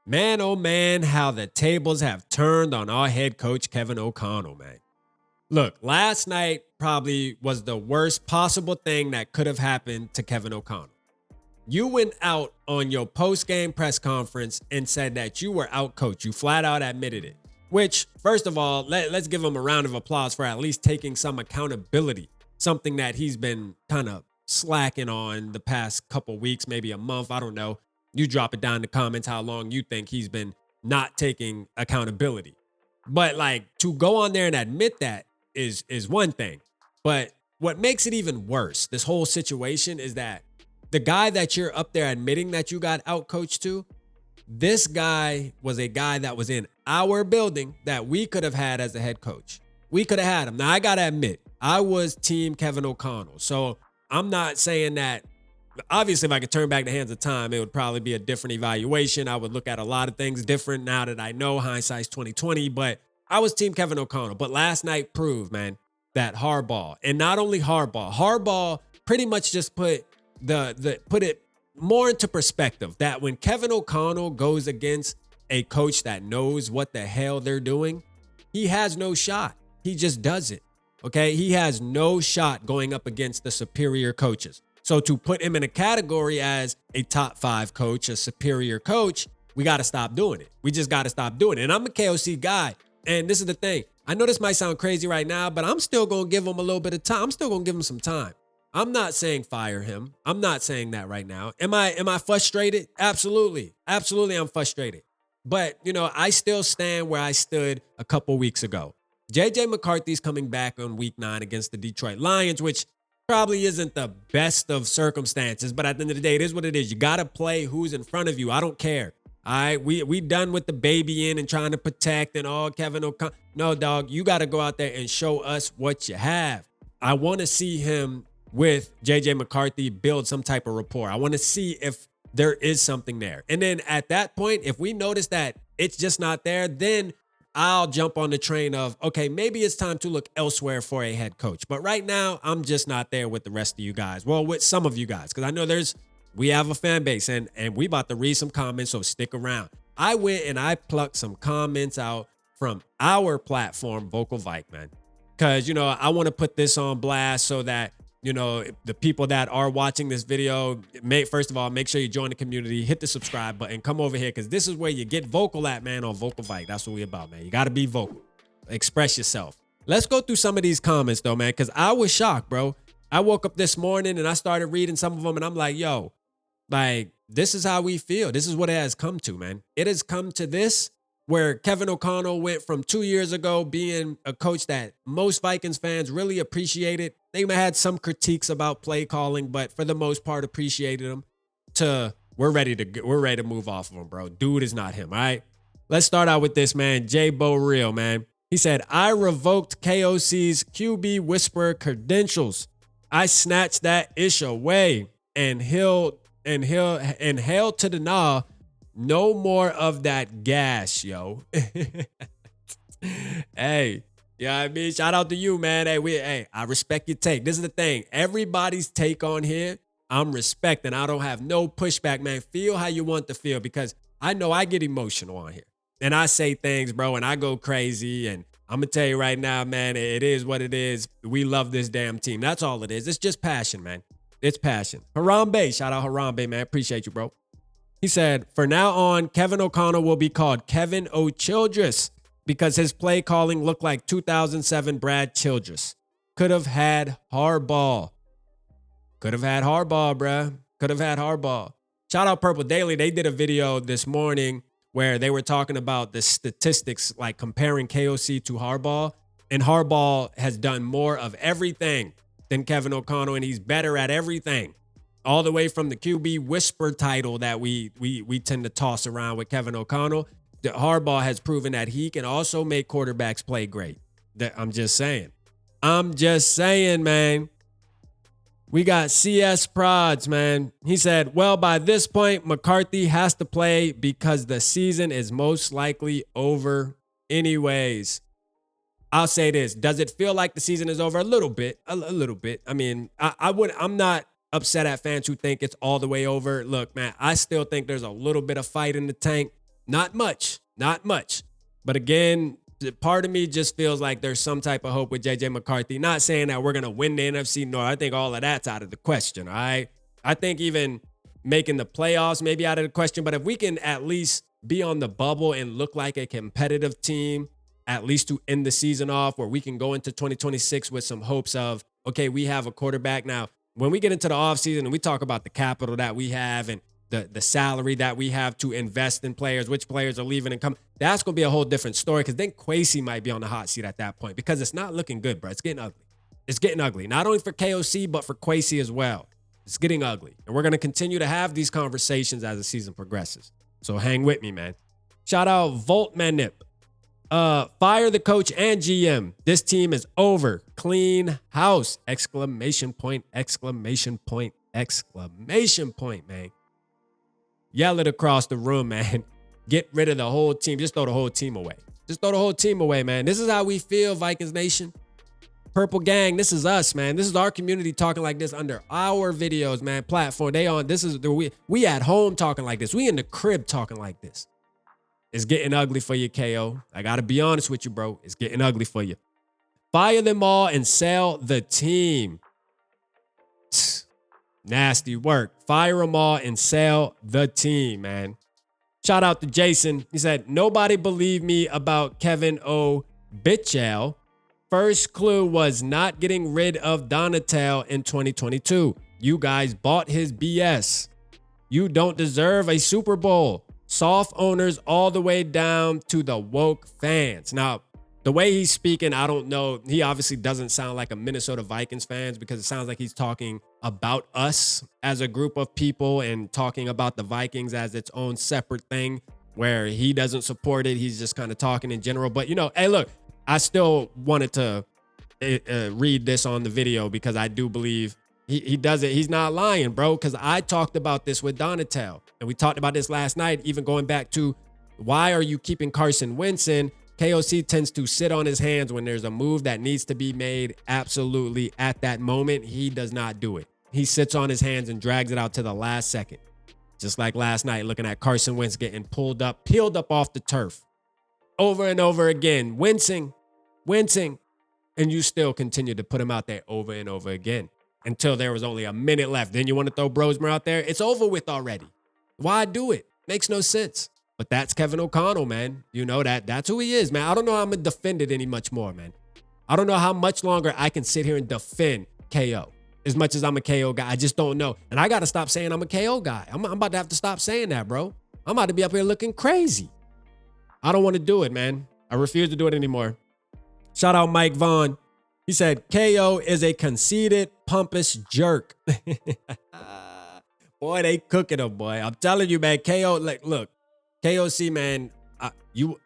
Man, oh man, how the tables have turned on our head coach, Kevin O'Connell, man. Look, last night probably was the worst possible thing that could have happened to Kevin O'Connell. You went out on your post-game press conference and said that you were out-coached. You flat out admitted it. Which, first of all, let's give him a round of applause for at least taking some accountability. Something that he's been kind of slacking on the past couple weeks, maybe a month. I don't know. You drop it down in the comments how long you think he's been not taking accountability. But like to go on there and admit that is one thing. But what makes it even worse, this whole situation, is that the guy that you're up there admitting that you got outcoached to, this guy was a guy that was in our building that we could have had as a head coach. We could have had him. Now, I got to admit, I was team Kevin O'Connell. So I'm not saying that. Obviously, if I could turn back the hands of time, it would probably be a different evaluation. I would look at a lot of things different now that I know hindsight's 2020. But I was team Kevin O'Connell. But last night proved, man, that Harbaugh, and not only Harbaugh pretty much just put it more into perspective that when Kevin O'Connell goes against a coach that knows what the hell they're doing, he has no shot. He just does it. Okay. He has no shot going up against the superior coaches. So to put him in a category as a top 5 coach, a superior coach, we got to stop doing it. We just got to stop doing it. And I'm a KOC guy. And this is the thing. I know this might sound crazy right now, but I'm still going to give him a little bit of time. I'm still going to give him some time. I'm not saying fire him. I'm not saying that right now. Am I frustrated? Absolutely. Absolutely, I'm frustrated. But, I still stand where I stood a couple weeks ago. J.J. McCarthy's coming back on week 9 against the Detroit Lions, which probably isn't the best of circumstances. But at the end of the day, it is what it is. You got to play who's in front of you. I don't care. All right, we done with the baby in and trying to protect and all Kevin O'Connell. No, dog, you got to go out there and show us what you have. I want to see him with J.J. McCarthy build some type of rapport. I want to see if there is something there. And then at that point, if we notice that it's just not there, then I'll jump on the train of, okay, maybe it's time to look elsewhere for a head coach. But right now, I'm just not there with the rest of you guys. Well, with some of you guys, because I know we have a fan base and we about to read some comments, so stick around. I went and I plucked some comments out from our platform, Vocal Vike, man. Because, I want to put this on blast so that, the people that are watching this video, first of all, make sure you join the community, hit the subscribe button, come over here, because this is where you get vocal at, man, on Vocal Vike. That's what we about, man. You got to be vocal. Express yourself. Let's go through some of these comments, though, man, because I was shocked, bro. I woke up this morning and I started reading some of them, and I'm like, yo, like, this is how we feel. This is what it has come to, man. It has come to this, where Kevin O'Connell went from 2 years ago being a coach that most Vikings fans really appreciated. They had some critiques about play calling, but for the most part appreciated him, to we're ready to move off of him, bro. Dude is not him, all right? Let's start out with this, man. J Bo Real, man. He said, I revoked KOC's QB Whisperer credentials. I snatched that ish away and held to the gnaw. No more of that gas, yo. Hey, I mean, shout out to you, man. Hey, I respect your take. This is the thing. Everybody's take on here, I'm respecting. I don't have no pushback, man. Feel how you want to feel, because I know I get emotional on here. And I say things, bro, and I go crazy. And I'm going to tell you right now, man, it is what it is. We love this damn team. That's all it is. It's just passion, man. It's passion. Harambe, shout out Harambe, man. Appreciate you, bro. He said, for now on, Kevin O'Connell will be called Kevin O'Childress because his play calling looked like 2007 Brad Childress. Could have had Harbaugh. Could have had Harbaugh, bruh. Could have had Harbaugh. Shout out Purple Daily. They did a video this morning where they were talking about the statistics, like comparing KOC to Harbaugh. And Harbaugh has done more of everything than Kevin O'Connell, and he's better at everything. All the way from the QB whisper title that we tend to toss around with Kevin O'Connell. Harbaugh has proven that he can also make quarterbacks play great. I'm just saying. Man. We got CS Prods, man. He said, well, by this point, McCarthy has to play because the season is most likely over anyways. I'll say this. Does it feel like the season is over? A little bit. A little bit. I mean, I'm not upset at fans who think it's all the way over. Look, man, I still think there's a little bit of fight in the tank. Not much. But again, part of me just feels like there's some type of hope with JJ McCarthy. Not saying that we're going to win the NFC North. I think all of that's out of the question, all right? I think even making the playoffs maybe out of the question. But if we can at least be on the bubble and look like a competitive team, at least to end the season off, where we can go into 2026 with some hopes of, okay, we have a quarterback. Now, when we get into the offseason and we talk about the capital that we have and the salary that we have to invest in players, which players are leaving and coming, that's going to be a whole different story, because then Kwesi might be on the hot seat at that point, because it's not looking good, bro. It's getting ugly. It's getting ugly, not only for KOC, but for Kwesi as well. It's getting ugly. And we're going to continue to have these conversations as the season progresses. So hang with me, man. Shout out Voltmanip. Fire the coach and GM. This team is over. Clean house. Exclamation point, exclamation point, exclamation point, man. Yell it across the room, man. Get rid of the whole team. Just throw the whole team away. Just throw the whole team away, man. This is how we feel, Vikings Nation. Purple Gang, this is us, man. This is our community talking like this under our videos, man. Platform. We at home talking like this. We in the crib talking like this. It's getting ugly for you, KO. I got to be honest with you, bro. It's getting ugly for you. Fire them all and sell the team. Nasty work. Fire them all and sell the team, man. Shout out to Jason. He said, nobody believed me about Kevin O. Bitchell. First clue was not getting rid of Donatel in 2022. You guys bought his BS. You don't deserve a Super Bowl. Soft owners all the way down to the woke fans. Now, the way he's speaking, I don't know. He obviously doesn't sound like a Minnesota Vikings fans, because it sounds like he's talking about us as a group of people and talking about the Vikings as its own separate thing where he doesn't support it. He's just kind of talking in general. But, hey, look, I still wanted to read this on the video, because I do believe he does it. He's not lying, bro, because I talked about this with Donatel, and we talked about this last night, even going back to why are you keeping Carson Wentz in? KOC tends to sit on his hands when there's a move that needs to be made absolutely at that moment. He does not do it. He sits on his hands and drags it out to the last second. Just like last night, looking at Carson Wentz getting peeled up off the turf over and over again, wincing, and you still continue to put him out there over and over again until there was only a minute left. Then you want to throw Brosmer out there? It's over with already. Why do it? Makes no sense. But that's Kevin O'Connell, man. That's who he is, man. I don't know how I'm going to defend it any much more, man. I don't know how much longer I can sit here and defend KO. As much as I'm a KO guy, I just don't know. And I got to stop saying I'm a KO guy. I'm about to have to stop saying that, bro. I'm about to be up here looking crazy. I don't want to do it, man. I refuse to do it anymore. Shout out Mike Vaughn. He said, KO is a conceited, pompous jerk. Boy, they cooking him, boy. I'm telling you, man, KO, look, KOC, man,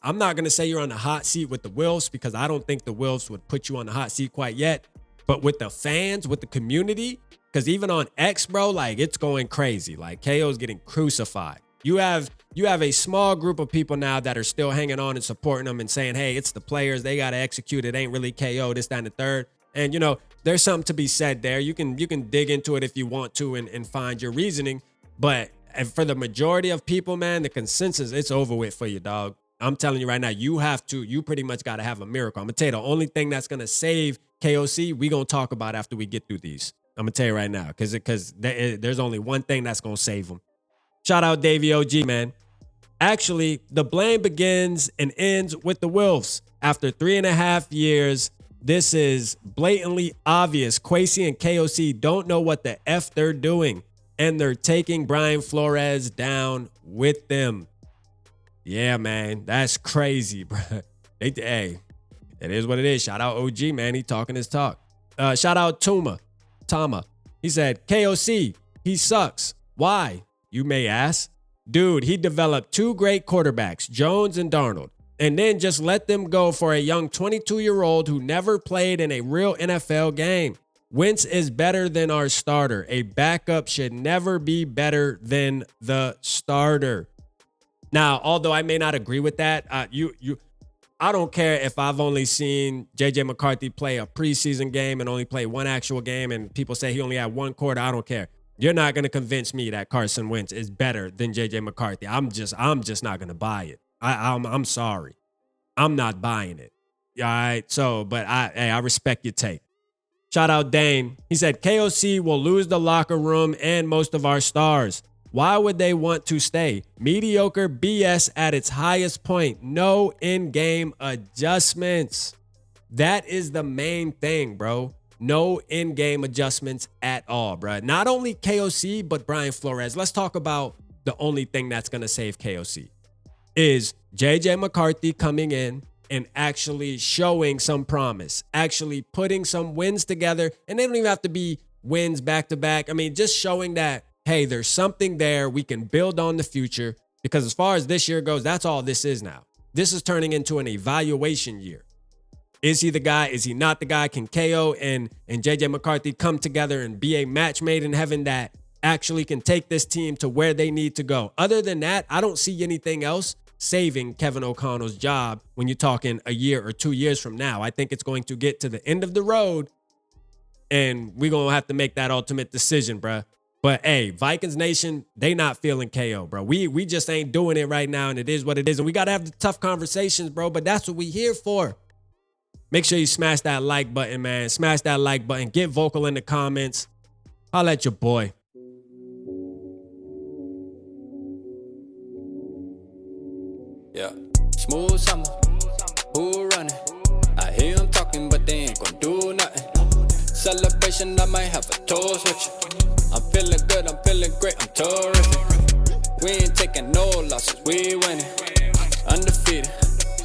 I'm not going to say you're on the hot seat with the Wilfs, because I don't think the Wilfs would put you on the hot seat quite yet. But with the fans, with the community, because even on X, bro, it's going crazy. KO's getting crucified. You have a small group of people now that are still hanging on and supporting them and saying, hey, it's the players. They got to execute. It ain't really KO, this, that, and the third. And, there's something to be said there. You can dig into it if you want to and find your reasoning. But for the majority of people, man, the consensus, it's over with for you, dog. I'm telling you right now, you pretty much got to have a miracle. I'm going to tell you, the only thing that's going to save KOC, we going to talk about after we get through these. I'm going to tell you right now, because there's only one thing that's going to save them. Shout out Davey OG, man. Actually, the blame begins and ends with the Wilfs. After 3.5 years, this is blatantly obvious. Kwesi and KOC don't know what the F they're doing, and they're taking Brian Flores down with them. Yeah, man, that's crazy, bro. Hey, it is what it is. Shout out OG, man. He talking his talk. Shout out Tama. He said, KOC, he sucks. Why? You may ask. Dude, he developed two great quarterbacks, Jones and Darnold, and then just let them go for a young 22-year-old who never played in a real NFL game. Wentz is better than our starter. A backup should never be better than the starter. Now, although I may not agree with that, I don't care if I've only seen JJ McCarthy play a preseason game and only play one actual game, and people say he only had one quarter. I don't care. You're not going to convince me that Carson Wentz is better than J.J. McCarthy. I'm just not going to buy it. I'm sorry. I'm not buying it. All right. So, but I respect your take. Shout out Dane. He said, KOC will lose the locker room and most of our stars. Why would they want to stay? Mediocre BS at its highest point. No in-game adjustments. That is the main thing, bro. No in-game adjustments at all, bro. Not only KOC, but Brian Flores. Let's talk about the only thing that's going to save KOC. Is J.J. McCarthy coming in and actually showing some promise, actually putting some wins together. And they don't even have to be wins back-to-back. I mean, just showing that, hey, there's something there. We can build on the future. Because as far as this year goes, that's all this is now. This is turning into an evaluation year. Is he the guy? Is he not the guy? Can KO and J.J. McCarthy come together and be a match made in heaven that actually can take this team to where they need to go? Other than that, I don't see anything else saving Kevin O'Connell's job when you're talking a year or 2 years from now. I think it's going to get to the end of the road, and we're going to have to make that ultimate decision, bro. But, hey, Vikings Nation, they not feeling KO, bro. We just ain't doing it right now, and it is what it is. And we got to have the tough conversations, bro, but that's what we here for. Make sure you smash that like button, man. Smash that like button. Get vocal in the comments. Holla at your boy. Yeah. Smooth summer. Who running? I hear them talking, but they ain't gonna do nothing. Celebration, I might have a toast with you. I'm feeling good, I'm feeling great, I'm terrific. We ain't taking no losses, we winning. Undefeated.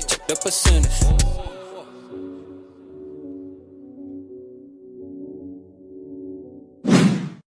Check the percentage.